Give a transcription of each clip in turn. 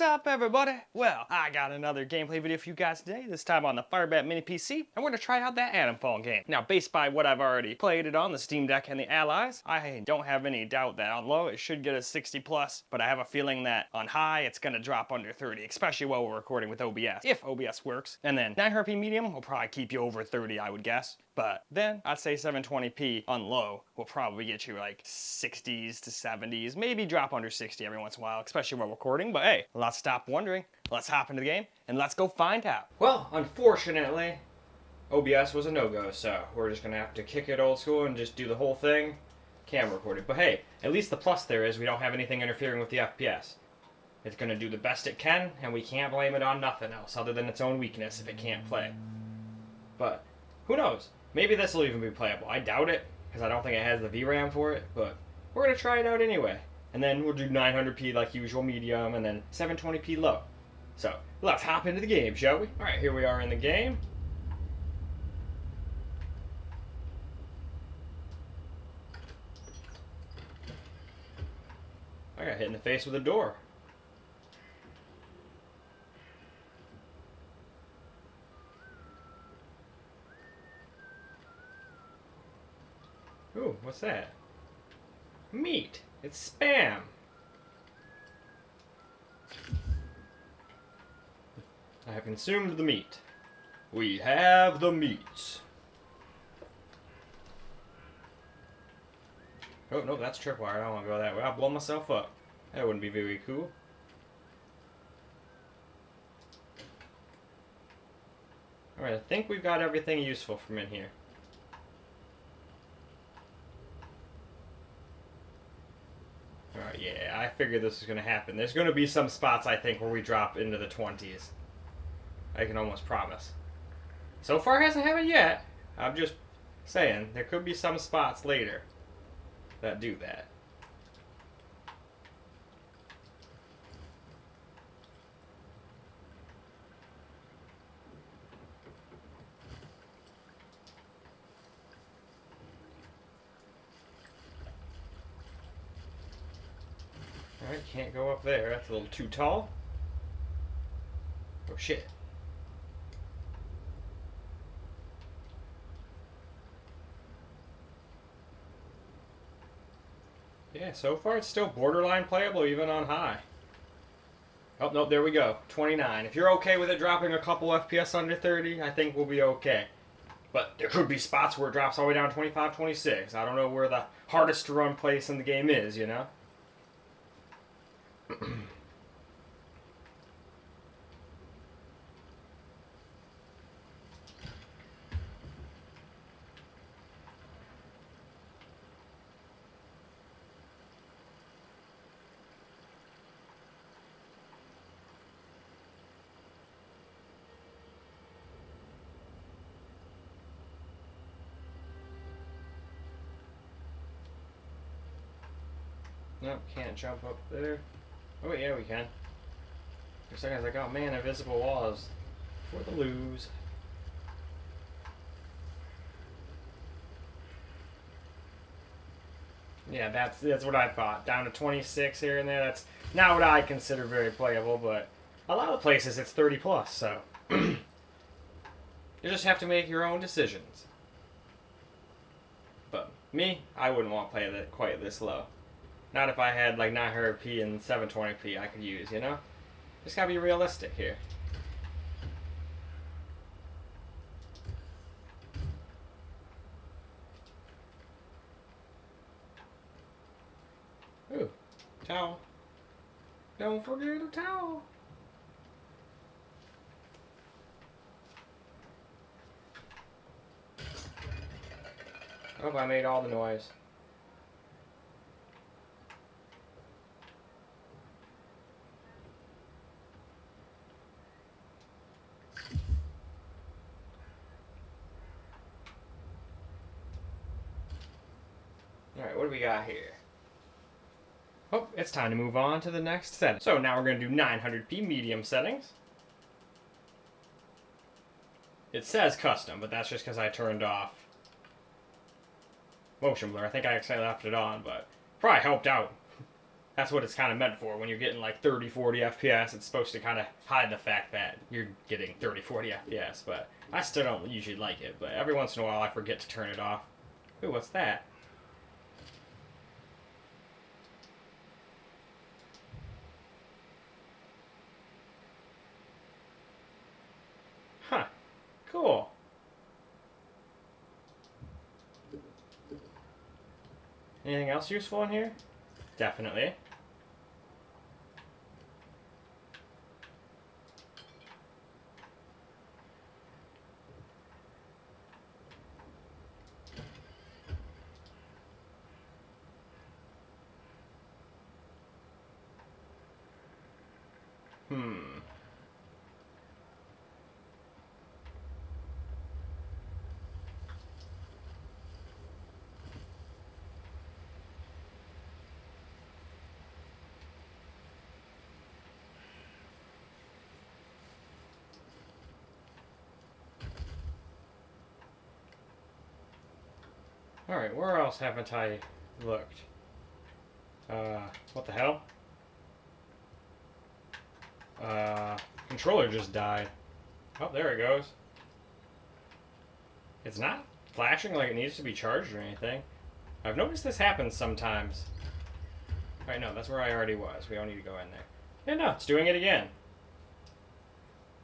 up, everybody? Well, I got another gameplay video for you guys today, this time on the FIREBAT mini PC, and we're gonna try out that Atomfall game. Now, based by what I've already played it on, the Steam Deck and the Allies, I don't have any doubt that on low it should get a 60 plus, but I have a feeling that on high it's gonna drop under 30, especially while we're recording with OBS, if OBS works. And then 900p medium will probably keep you over 30, I would guess. But then I'd say 720p on low will probably get you like 60s to 70s, maybe drop under 60 every once in a while, especially while recording. But hey, let's stop wondering. Let's hop into the game and let's go find out. Well, unfortunately, OBS was a no-go, so we're just gonna have to kick it old school and just do the whole thing camera recorded. But hey, at least the plus there is we don't have anything interfering with the FPS. It's gonna do the best it can, and we can't blame it on nothing else other than its own weakness if it can't play. But who knows? Maybe this will even be playable. I doubt it, because I don't think it has the VRAM for it, but we're going to try it out anyway. And then we'll do 900p like usual medium, and then 720p low. So, let's hop into the game, shall we? Alright, here we are in the game. I got hit in the face with a door. Ooh, what's that? Meat. It's spam. I have consumed the meat. We have the meat. Oh, no, that's tripwire. I don't want to go that way. I'll blow myself up. That wouldn't be very cool. Alright, I think we've got everything useful from in here. Alright, yeah, I figured this was going to happen. There's going to be some spots, I think, where we drop into the 20s. I can almost promise. So far, hasn't happened yet. I'm just saying, there could be some spots later that do that. Alright, can't go up there. That's a little too tall. Oh shit. Yeah, so far it's still borderline playable even on high. Oh, nope, there we go. 29. If you're okay with it dropping a couple FPS under 30, I think we'll be okay. But there could be spots where it drops all the way down 25, 26. I don't know where the hardest to run place in the game is, you know? Nope, can't jump up there. Oh, yeah, we can. For a second, I was like, oh man, invisible walls for the lose. Yeah, that's what I thought. Down to 26 here and there. That's not what I consider very playable, but a lot of places it's 30 plus, so you just have to make your own decisions. But me, I wouldn't want to play that quite this low. Not if I had like 900p and 720p I could use, you know? Just gotta be realistic here. Ooh, towel. Don't forget a towel. Oh, I made all the noise. Alright, what do we got here? Oh, it's time to move on to the next setting. So now we're going to do 900p medium settings. It says custom, but that's just because I turned off motion blur. I think I accidentally left it on, but probably helped out. That's what it's kind of meant for. When you're getting like 30, 40 FPS, it's supposed to kind of hide the fact that you're getting 30, 40 FPS, but I still don't usually like it, but every once in a while I forget to turn it off. Ooh, what's that? Huh. Cool. Anything else useful in here? Definitely. Alright, where else haven't I looked? What the hell? Controller just died. Oh, there it goes. It's not flashing like it needs to be charged or anything. I've noticed this happens sometimes. Alright, no, that's where I already was. We don't need to go in there. Yeah, no, it's doing it again.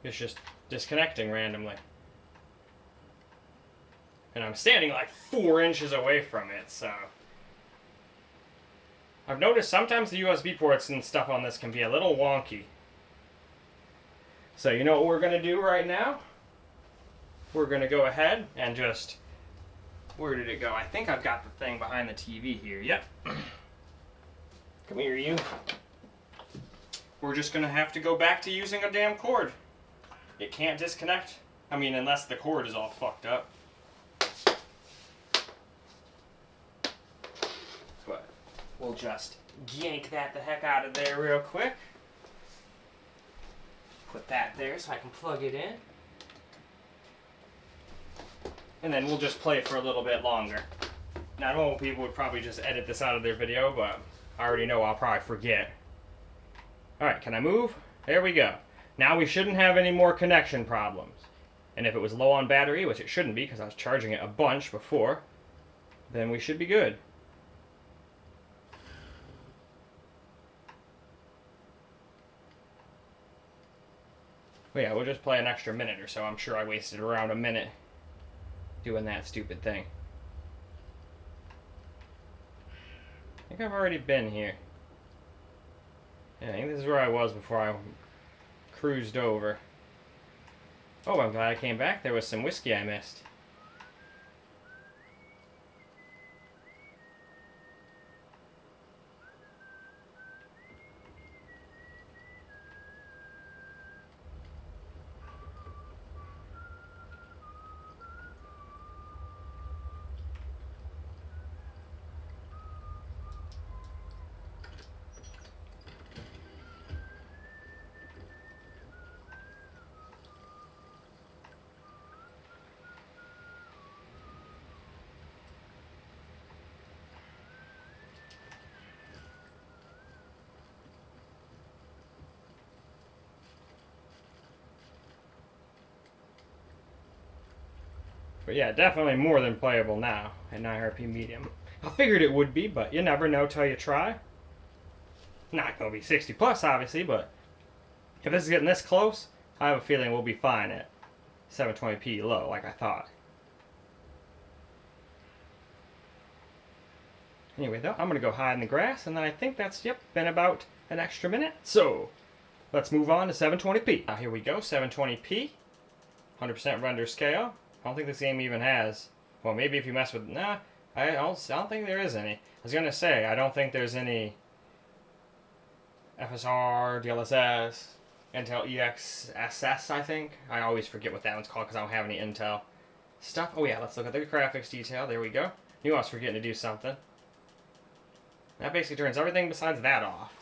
It's just disconnecting randomly. And I'm standing like 4 inches away from it, so... I've noticed sometimes the USB ports and stuff on this can be a little wonky. So you know what we're going to do right now? We're going to go ahead and just... Where did it go? I think I've got the thing behind the TV here. Yep. Come here, you. We're just going to have to go back to using a damn cord. It can't disconnect. I mean, unless the cord is all fucked up. But we'll just yank that the heck out of there real quick. Put that there so I can plug it in. And then we'll just play it for a little bit longer. Now, normal people would probably just edit this out of their video, but I already know I'll probably forget. Alright, can I move? There we go. Now we shouldn't have any more connection problems. And if it was low on battery, which it shouldn't be because I was charging it a bunch before, then we should be good. But yeah, we'll just play an extra minute or so. I'm sure I wasted around a minute doing that stupid thing. I think I've already been here. Yeah, I think this is where I was before I cruised over. Oh, I'm glad I came back. There was some whiskey I missed. But yeah, definitely more than playable now at 900p medium. I figured it would be, but you never know till you try. Not going to be 60 plus, obviously, but if this is getting this close, I have a feeling we'll be fine at 720p low, like I thought. Anyway, though, I'm going to go hide in the grass, and then I think that's, yep, been about an extra minute. So, let's move on to 720p. Now, here we go, 720p, 100% render scale. I don't think this game even has, well, maybe if you mess with, nah, I don't think there is any. I was going to say, I don't think there's any FSR, DLSS, Intel EXSS, I think. I always forget what that one's called because I don't have any Intel stuff. Oh yeah, let's look at the graphics detail. There we go. Knew I was forgetting to do something. That basically turns everything besides that off.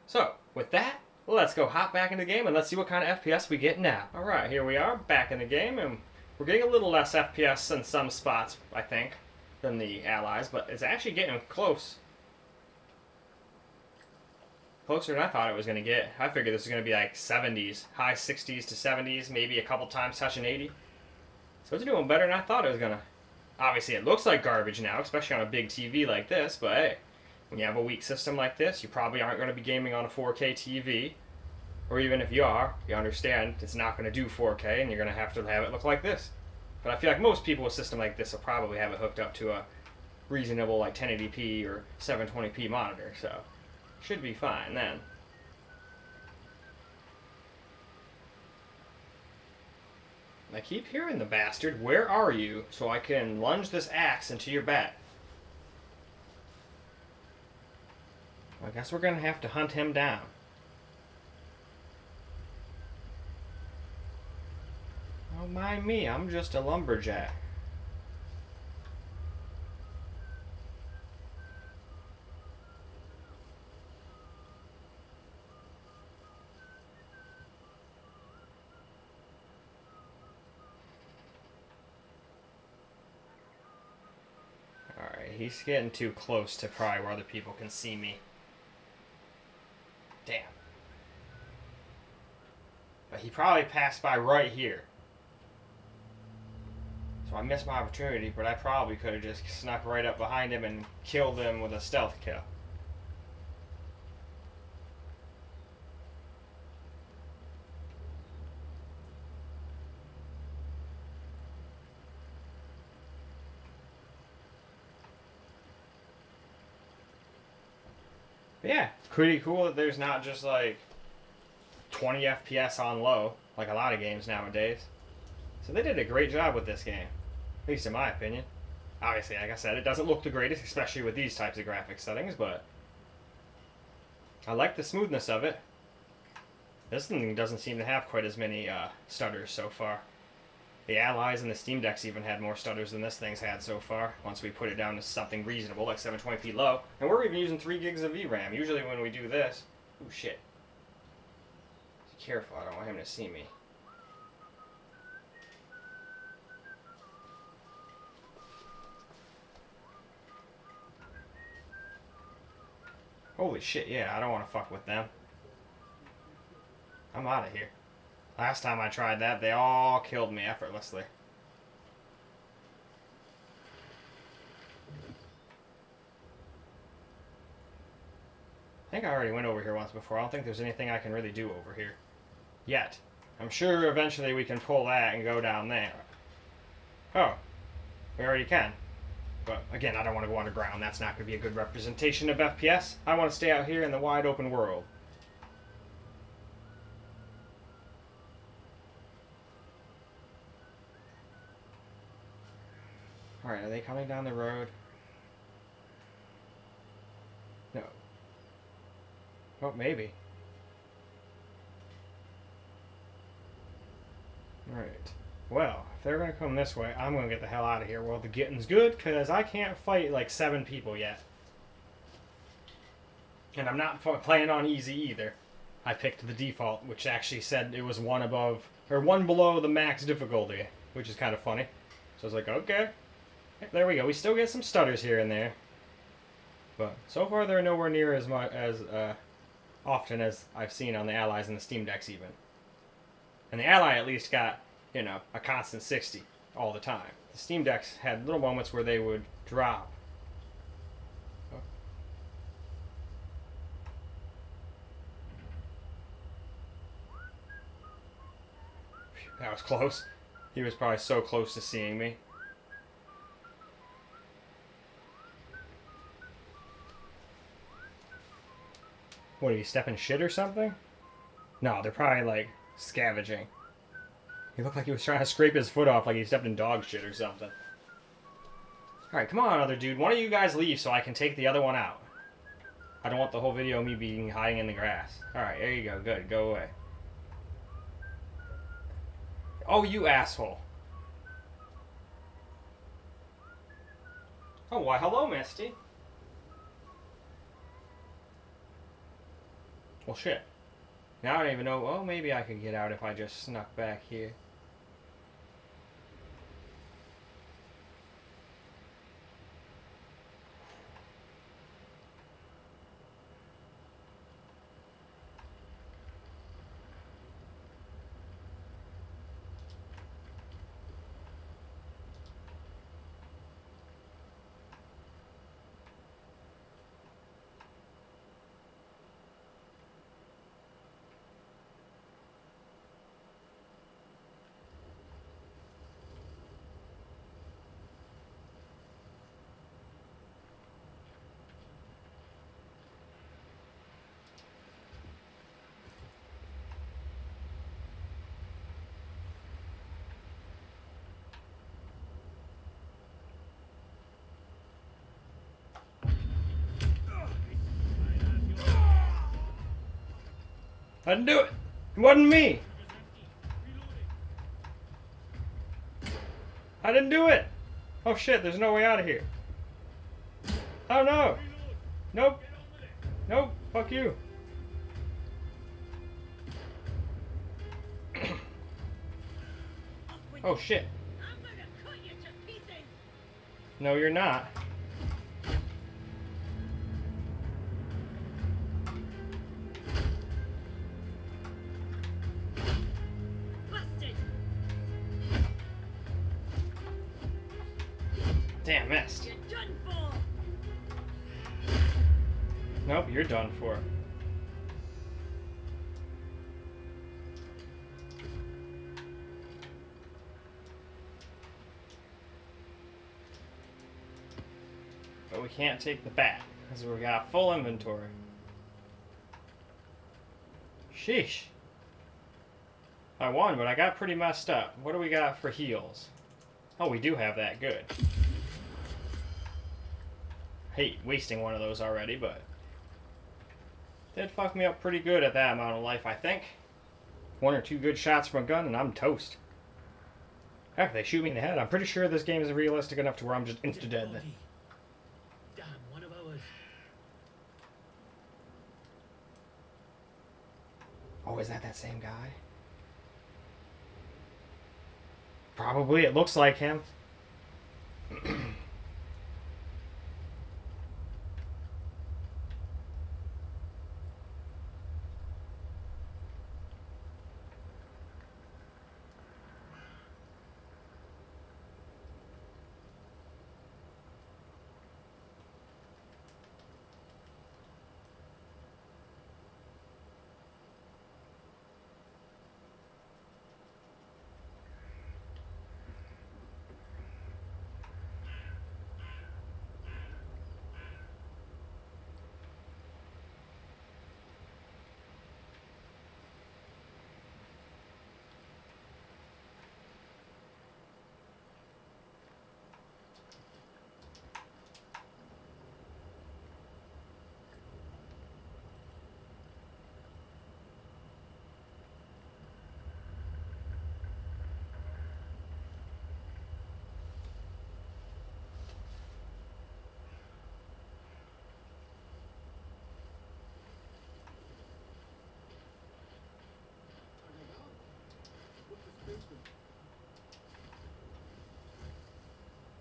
So, with that, let's go hop back into the game and let's see what kind of FPS we get now. Alright, here we are, back in the game, and we're getting a little less FPS in some spots, I think, than the Allies, but it's actually getting close. closer than I thought it was going to get. I figured this was going to be like 70s, high 60s to 70s, maybe a couple times touching 80. So it's doing better than I thought it was going to. Obviously, it looks like garbage now, especially on a big TV like this, but hey, when you have a weak system like this, you probably aren't going to be gaming on a 4K TV. Or even if you are, you understand it's not going to do 4K and you're going to have it look like this. But I feel like most people with a system like this will probably have it hooked up to a reasonable like 1080p or 720p monitor, so should be fine then. I keep hearing the bastard. Where are you? So I can lunge this axe into your back. I guess we're gonna have to hunt him down. Don't mind me, I'm just a lumberjack. Alright, he's getting too close to probably where other people can see me. Damn. But he probably passed by right here. So I missed my opportunity, but I probably could have just snuck right up behind him and killed him with a stealth kill. But yeah, pretty cool that there's not just like 20 FPS on low, like a lot of games nowadays. So they did a great job with this game, at least in my opinion. Obviously, like I said, it doesn't look the greatest, especially with these types of graphics settings, but I like the smoothness of it. This thing doesn't seem to have quite as many stutters so far. The Allies and the Steam Decks even had more stutters than this thing's had so far, once we put it down to something reasonable, like 720p low. And we're even using 3 gigs of VRAM. Usually when we do this... Ooh, shit. Be careful, I don't want him to see me. Holy shit, yeah, I don't want to fuck with them. I'm out of here. Last time I tried that, they all killed me effortlessly. I think I already went over here once before. I don't think there's anything I can really do over here. Yet. I'm sure eventually we can pull that and go down there. Oh. We already can. But again, I don't want to go underground. That's not going to be a good representation of FPS. I want to stay out here in the wide open world. Alright, are they coming down the road? No. Oh, maybe. Alright. Well, if they're going to come this way, I'm going to get the hell out of here while the getting's good, because I can't fight like 7 people yet. And I'm not playing on easy either. I picked the default, which actually said it was one below the max difficulty, which is kind of funny. So I was like, okay. There we go. We still get some stutters here and there. But so far they're nowhere near as much as often as I've seen on the Allies and the Steam Decks even. And the Ally at least got, you know, a constant 60 all the time. The Steam Decks had little moments where they would drop. Oh. That was close. He was probably so close to seeing me. What, are you stepping shit or something? No, they're probably like scavenging. He looked like he was trying to scrape his foot off like he stepped in dog shit or something. Alright, come on, other dude. One of you guys leave so I can take the other one out. I don't want the whole video of me being hiding in the grass. Alright, there you go. Good. Go away. Oh, you asshole. Oh, why hello, Misty. Well, shit. Now I don't even know. Well, maybe I could get out if I just snuck back here. I didn't do it. It wasn't me. I didn't do it. Oh shit, there's no way out of here. Oh no. Nope. Nope. Fuck you. Oh shit. No, you're not. Damn, missed. You're done for. Nope, you're done for. But we can't take the bat, because we got full inventory. Sheesh. I won, but I got pretty messed up. What do we got for heals? Oh, we do have that. Good. Hate wasting one of those already, but did fuck me up pretty good at that amount of life, I think. One or two good shots from a gun, and I'm toast. Heck, if they shoot me in the head, I'm pretty sure this game is realistic enough to where I'm just insta-dead then. Damn, one of ours. Oh, is that same guy? Probably, it looks like him.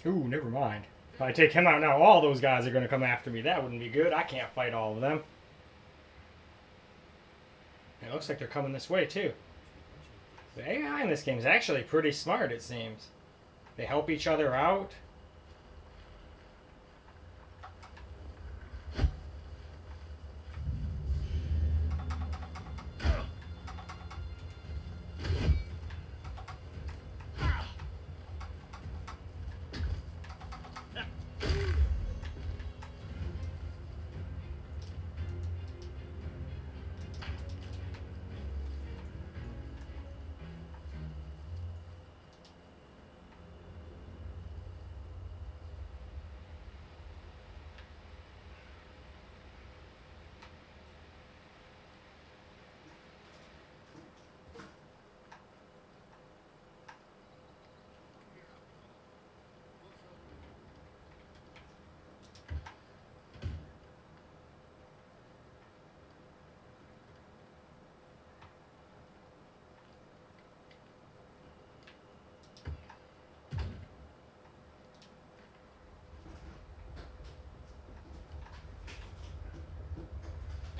Ooh, never mind. If I take him out now, all those guys are going to come after me. That wouldn't be good. I can't fight all of them. It looks like they're coming this way, too. The AI in this game is actually pretty smart, it seems. They help each other out.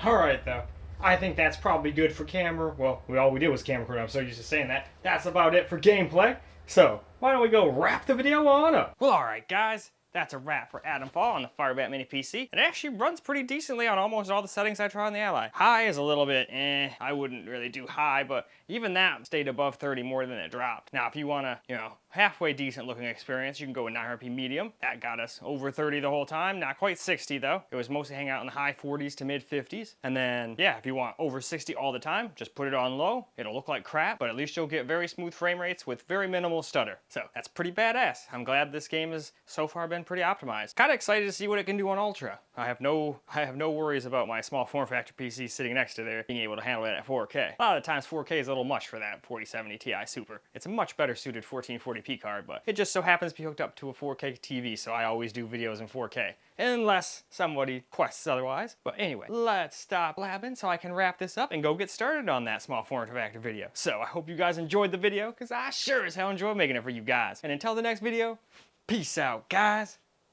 Alright, though. I think that's probably good for camera. Well, all we did was camera crew. I'm so used to saying that. That's about it for gameplay. So, why don't we go wrap the video on up? Well, alright, guys. That's a wrap for Atomfall on the FIREBAT Mini PC. It actually runs pretty decently on almost all the settings I try on the Ally. High is a little bit I wouldn't really do high, but even that stayed above 30 more than it dropped. Now, if you want to, halfway decent looking experience, you can go with 900p medium. That got us over 30 the whole time, not quite 60 though. It was mostly hanging out in the high 40s to mid 50s. And then, yeah, if you want over 60 all the time, just put it on low. It'll look like crap, but at least you'll get very smooth frame rates with very minimal stutter. So that's pretty badass. I'm glad this game has so far been pretty optimized. Kind of excited to see what it can do on Ultra. I have no worries about my small form factor PC sitting next to there being able to handle it at 4K. A lot of times 4K is a little much for that 4070 Ti Super. It's a much better suited 1440p card, but it just so happens to be hooked up to a 4K TV, so I always do videos in 4K. Unless somebody quests otherwise. But anyway, let's stop blabbing so I can wrap this up and go get started on that small form factor video. So I hope you guys enjoyed the video, because I sure as hell enjoyed making it for you guys. And until the next video, peace out, guys.